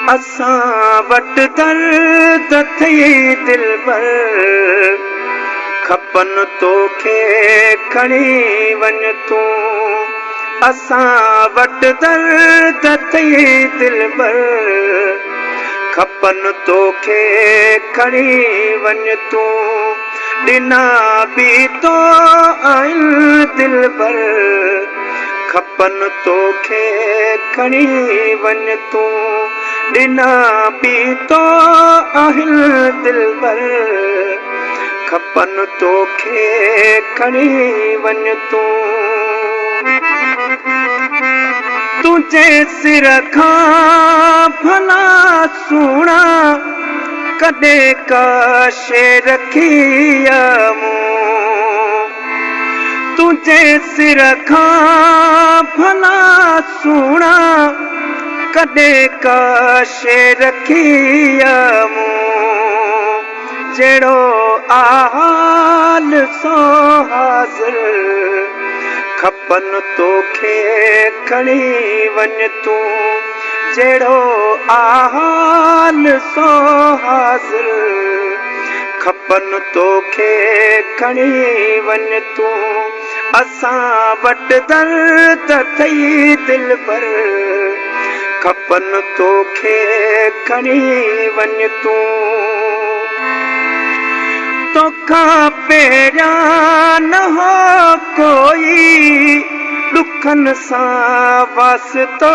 असां वटि दर्द थई दिलबर, खपनि तोखे खणी वञ तूं। असां वटि दर्द थई दिलबर, खपनि तोखे खणी वञ तूं। ॾिना बि तो आहिनि दिलबर, खपनि तोखे खणी वञ तूं। ॾिना बि तो आहिनि दिलबर, खपनि तोखे खणी वञ तूं। तुंहिंजे सिर खां भला सुहिणा कॾहिं काशे रखी मूं। तुंहिंजे सिर खां भला सुहिणा कॾहिं काशे रखी मूं। जहिड़ो आहाल सो हाज़िर, खपनि तोखे खणी वञ तूं। जहिड़ो आहाल सो हाज़िर, खपनि तोखे खणी वञ तूं। असां वटि दर्द थई दिलबर, खपनि तोखे खणी वञ तूं। तोखां पहिरियां न हो कोई, ॾुखनि सां वास्तो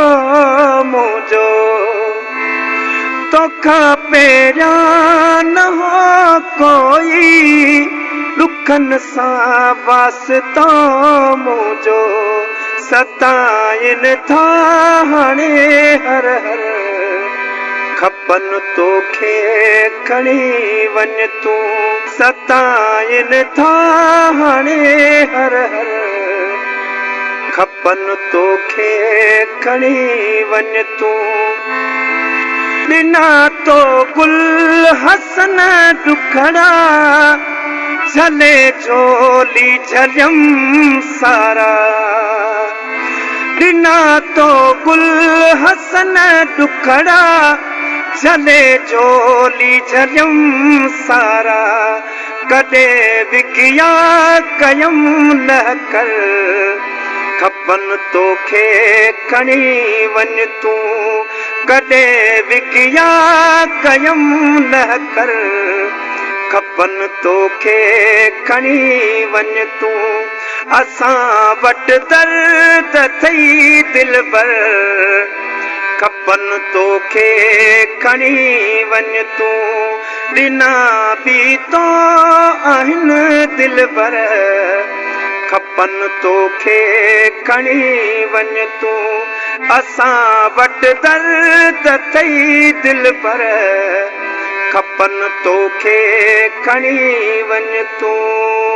मुंहिंजो। तोखां पहिरियां न हो कोई, ॾुखनि सां वास्तो मुंहिंजो। सताइनि था हाणे हर हर, खपनि तोखे खणी वञ तूं। सताइनि था हाणे हर हर, खपनि तोखे खणी वञ तूं। ॾिना तो गुल हसन ॾुखड़ा, झले झोली झलियम सारा। ॾिना तो गुल हसन ॾुखड़ा, झले झोली झलियम सारा। कॾहिं विगिया कयम लहकर, खपनि तोखे खणी वञ तूं। कॾहिं विगिया कयम लहकर, खपनि तोखे खणी वञ तूं। असां वटि दर्द थई दिलबर, खपनि तोखे खणी वञ तूं। ॾिना बि तो आहिनि दिलबर, खपनि तोखे खणी वञ तूं। असां वटि दर्द थई दिलबर, खपनि तोखे खणी वञ तूं।